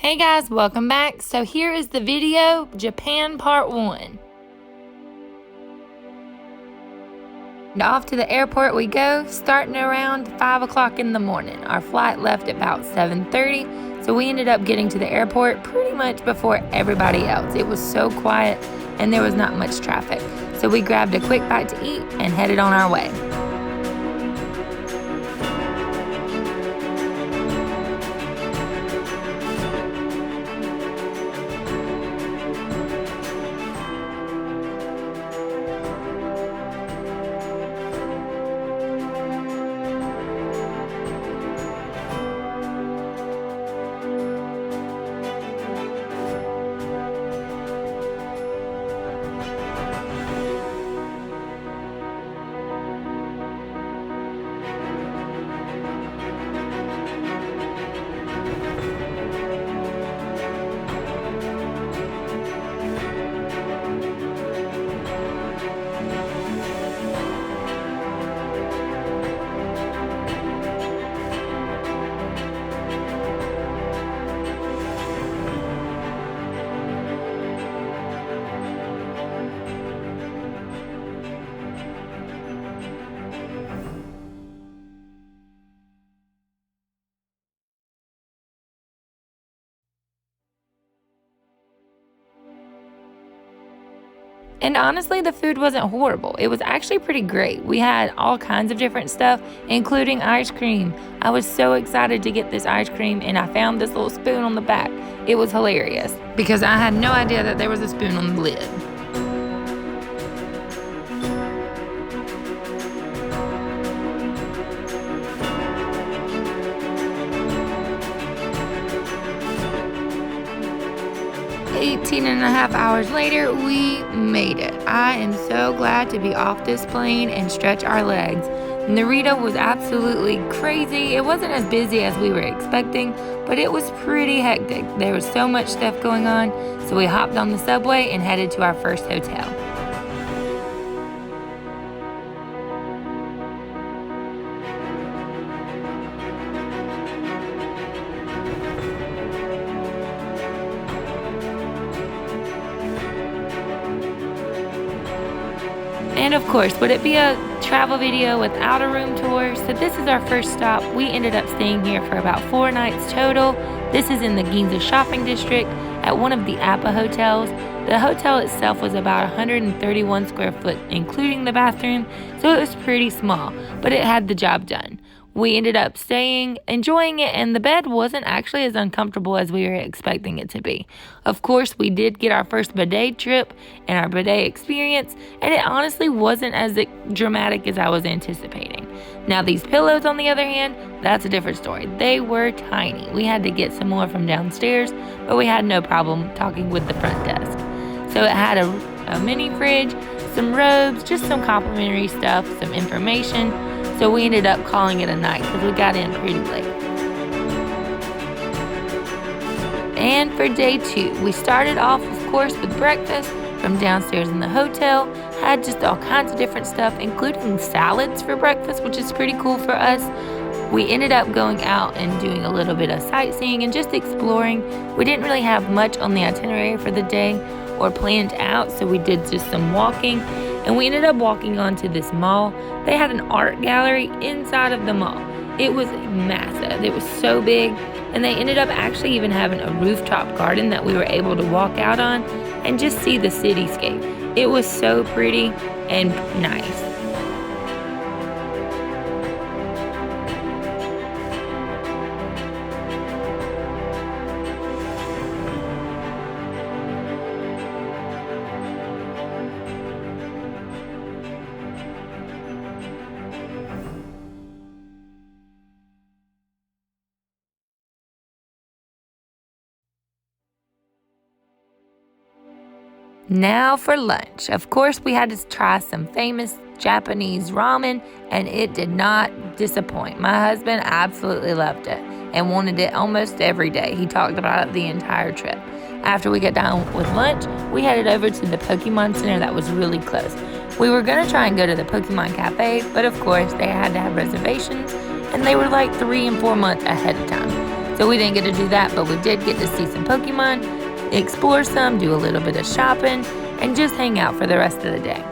Hey guys, welcome back. So here is the video, Japan Part 1. And off to the airport we go, starting around 5 o'clock in the morning. Our flight left at about 7:30, so we ended up getting to the airport pretty much before everybody else. It was so quiet and there was not much traffic. So we grabbed a quick bite to eat and headed on our way. And honestly, the food wasn't horrible. It was actually pretty great. We had all kinds of different stuff, including ice cream. I was so excited to get this ice cream, and I found this little spoon on the back. It was hilarious because I had no idea that there was a spoon on the lid. "18 and a half hours later, we made it. I am so glad to be off this plane and stretch our legs. Narita was absolutely crazy. It wasn't as busy as we were expecting, but it was pretty hectic. There was so much stuff going on, so we hopped on the subway and headed to our first hotel. And of course, would it be a travel video without a room tour? So this is our first stop. We ended up staying here for about 4 nights total. This is in the Ginza shopping district at one of the Appa hotels. The hotel itself was about 131 square foot, including the bathroom, so it was pretty small, but it had the job done. We ended up staying, enjoying it, and the bed wasn't actually as uncomfortable as we were expecting it to be. Of course, we did get our first bidet trip and our bidet experience, and it honestly wasn't as dramatic as I was anticipating. Now, these pillows, on the other hand, that's a different story. They were tiny. We had to get some more from downstairs, but we had no problem talking with the front desk. So it had a mini fridge, some robes, just some complimentary stuff, some information. So we ended up calling it a night because we got in pretty late. And for day 2, we started off, of course, with breakfast from downstairs in the hotel. Had just all kinds of different stuff, including salads for breakfast, which is pretty cool for us. We ended up going out and doing a little bit of sightseeing and just exploring. We didn't really have much on the itinerary for the day or planned out, so we did just some walking. And we ended up walking onto this mall. They had an art gallery inside of the mall. It was massive. It was so big. And they ended up actually even having a rooftop garden that we were able to walk out on and just see the cityscape. It was so pretty and nice. Now for lunch. Of course, we had to try some famous Japanese ramen, and it did not disappoint. My husband absolutely loved it and wanted it almost every day. He talked about it the entire trip. After we got done with lunch, we headed over to the Pokemon Center that was really close. We were going to try and go to the Pokemon Cafe, but of course, they had to have reservations, and they were like 3 and 4 months ahead of time. So we didn't get to do that, but we did get to see some Pokemon, explore some, do a little bit of shopping, and just hang out for the rest of the day.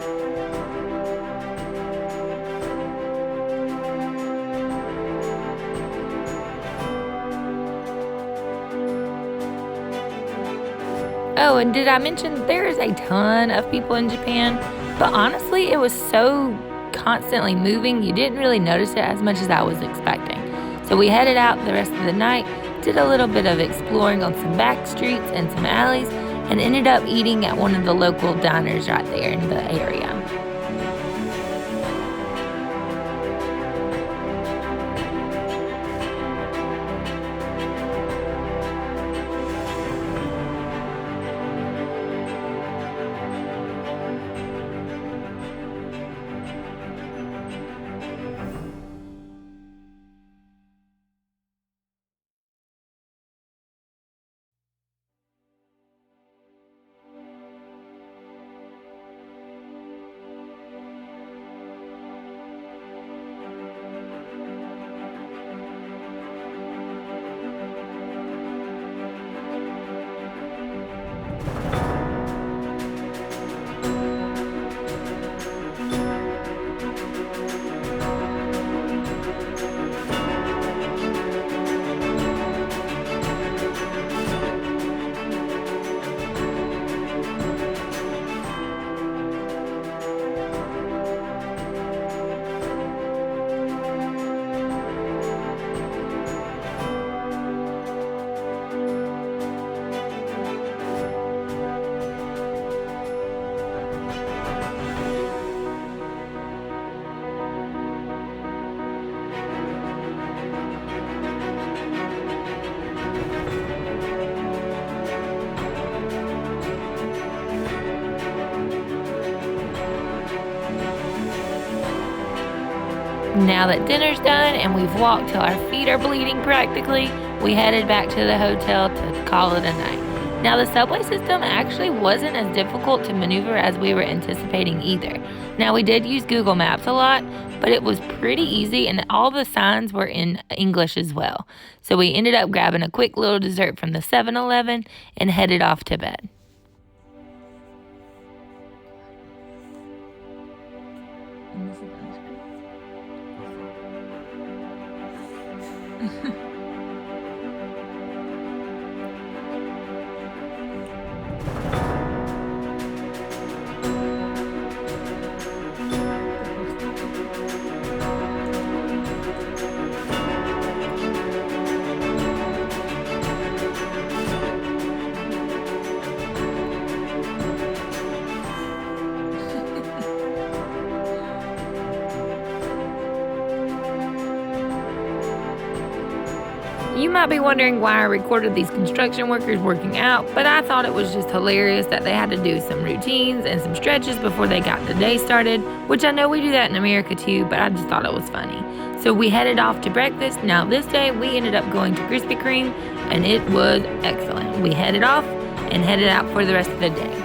Oh, and did I mention there is a ton of people in Japan? But honestly, it was so constantly moving, you didn't really notice it as much as I was expecting. So we headed out the rest of the night, did a little bit of exploring on some back streets and some alleys, and ended up eating at one of the local diners right there in the area. Now that dinner's done and we've walked till our feet are bleeding practically, we headed back to the hotel to call it a night. Now the subway system actually wasn't as difficult to maneuver as we were anticipating either. Now we did use Google Maps a lot, but it was pretty easy and all the signs were in English as well. So we ended up grabbing a quick little dessert from the 7-Eleven and headed off to bed. You might be wondering why I recorded these construction workers working out, but I thought it was just hilarious that they had to do some routines and some stretches before they got the day started, which I know we do that in America too, but I just thought it was funny. So we headed off to breakfast. Now this day we ended up going to Krispy Kreme and it was excellent. We headed off and headed out for the rest of the day.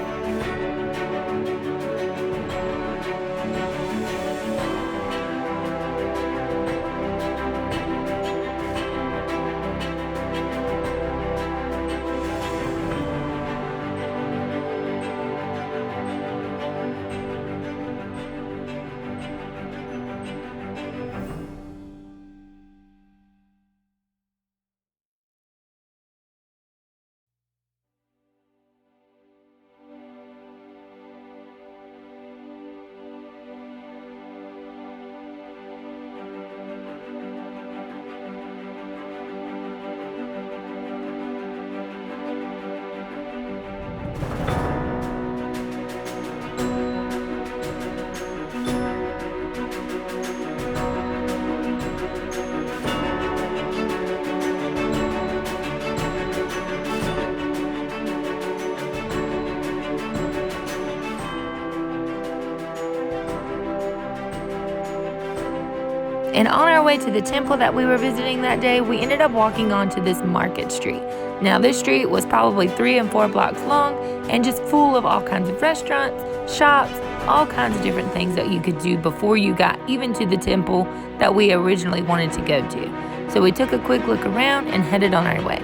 And on our way to the temple that we were visiting that day, we ended up walking onto this market street. Now this street was probably 3 and 4 blocks long and just full of all kinds of restaurants, shops, all kinds of different things that you could do before you got even to the temple that we originally wanted to go to. So we took a quick look around and headed on our way.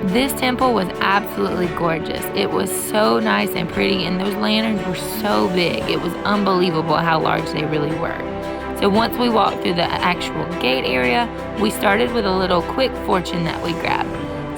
This temple was absolutely gorgeous. It was so nice and pretty, and those lanterns were so big. It was unbelievable how large they really were. So once we walked through the actual gate area, we started with a little quick fortune that we grabbed.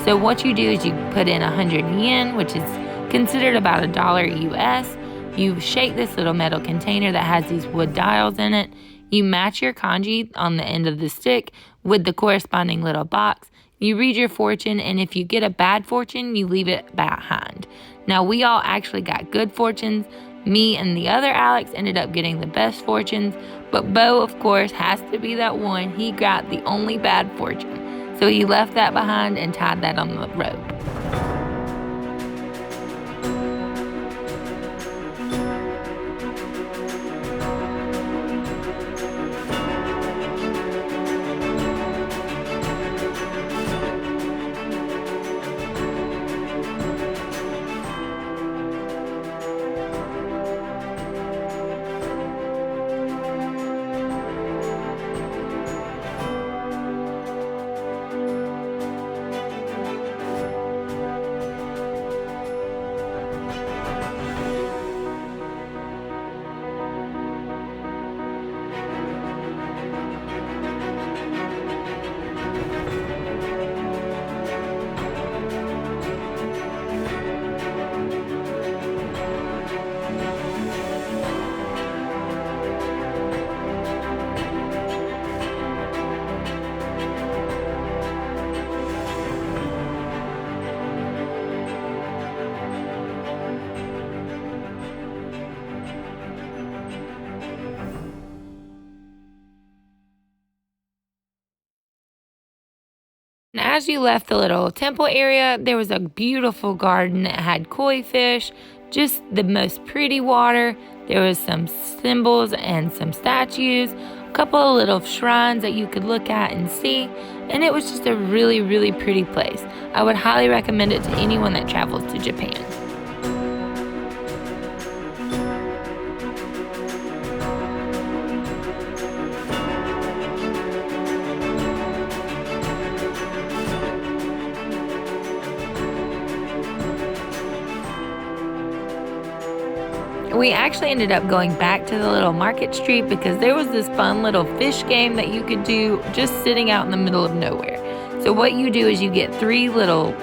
So what you do is you put in 100 yen, which is considered about $1 US. You shake this little metal container that has these wood dials in it. You match your kanji on the end of the stick with the corresponding little box. You read your fortune, and if you get a bad fortune, you leave it behind. Now, we all actually got good fortunes. Me and the other Alex ended up getting the best fortunes, but Bo, of course, has to be that one. He got the only bad fortune. So he left that behind and tied that on the rope. And as you left the little temple area, there was a beautiful garden that had koi fish, just the most pretty water. There was some symbols and some statues, a couple of little shrines that you could look at and see, and it was just a really, really pretty place. I would highly recommend it to anyone that travels to Japan. We actually ended up going back to the little market street because there was this fun little fish game that you could do just sitting out in the middle of nowhere. So what you do is you get 3 little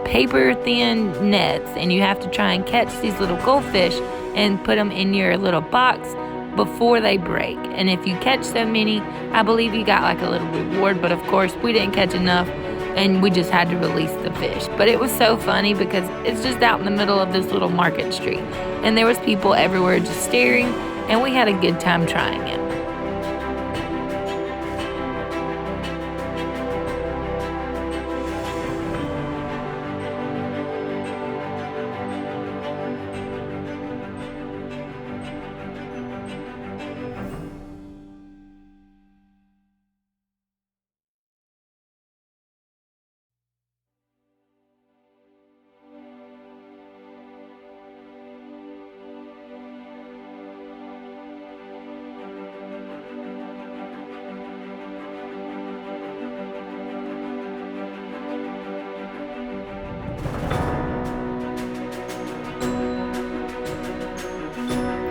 paper thin nets and you have to try and catch these little goldfish and put them in your little box before they break. And if you catch so many, I believe you got like a little reward, but of course we didn't catch enough and we just had to release the fish. But it was so funny because it's just out in the middle of this little market street. And there was people everywhere just staring, and we had a good time trying it.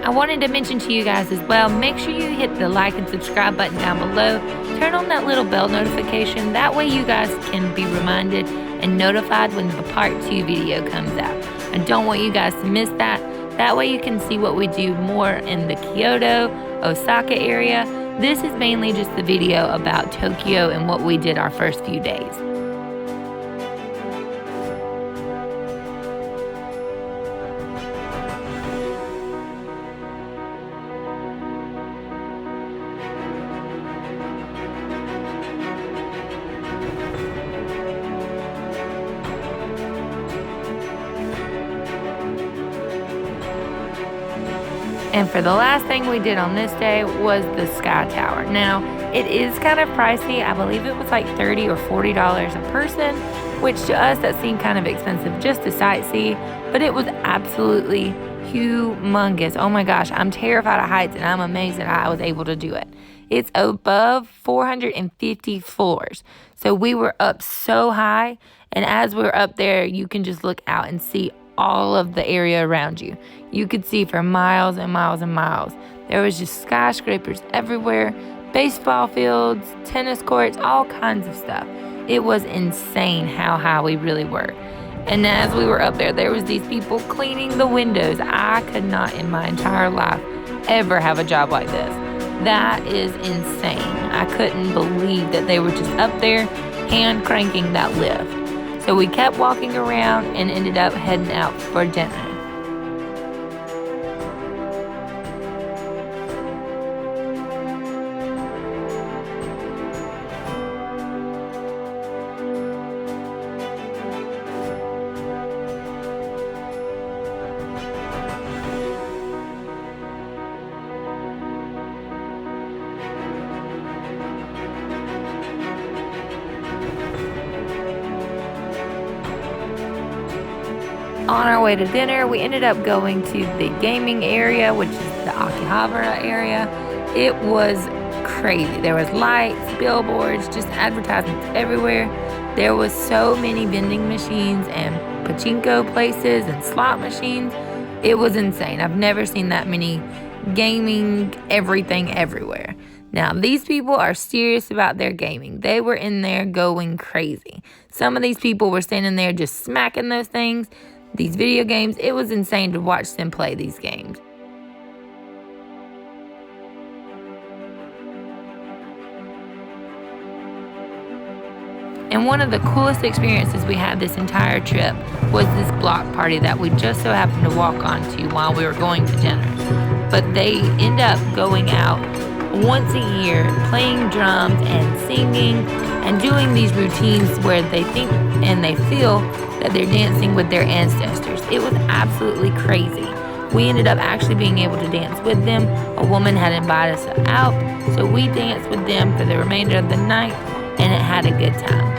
I wanted to mention to you guys as well, make sure you hit the like and subscribe button down below. Turn on that little bell notification. That way you guys can be reminded and notified when the part 2 video comes out. I don't want you guys to miss that. That way you can see what we do more in the Kyoto, Osaka area. This is mainly just the video about Tokyo and what we did our first few days. And for the last thing we did on this day was the Sky Tower. Now, it is kind of pricey. I believe it was like $30 or $40 a person, which to us that seemed kind of expensive just to sightsee, but it was absolutely humongous. Oh my gosh, I'm terrified of heights and I'm amazed that I was able to do it. It's above 450 floors. So we were up so high, and as we were up there, you can just look out and see all of the area around you. You could see for miles and miles and miles. There was just skyscrapers everywhere, baseball fields, tennis courts, all kinds of stuff. It was insane how high we really were. And as we were up there was these people cleaning the windows. I could not in my entire life ever have a job like this. That is insane. I couldn't believe that they were just up there hand cranking that lift. So we kept walking around and ended up heading out for dinner. On our way to dinner, we ended up going to the gaming area, which is the Akihabara area. It was crazy. There was lights, billboards, just advertisements everywhere. There was so many vending machines and pachinko places and slot machines. It was insane. I've never seen that many gaming everything everywhere. Now, these people are serious about their gaming. They were in there going crazy. Some of these people were standing there just smacking those things. These video games, it was insane to watch them play these games. And one of the coolest experiences we had this entire trip was this block party that we just so happened to walk onto while we were going to dinner. But they end up going out once a year, playing drums and singing and doing these routines where they think and they feel that they're dancing with their ancestors. It was absolutely crazy. We ended up actually being able to dance with them. A woman had invited us out, so we danced with them for the remainder of the night, and it had a good time.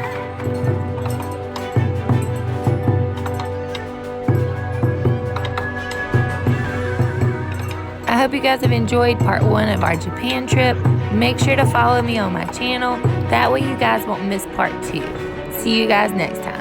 I hope you guys have enjoyed part 1 of our Japan trip. Make sure to follow me on my channel. That way you guys won't miss part 2. See you guys next time.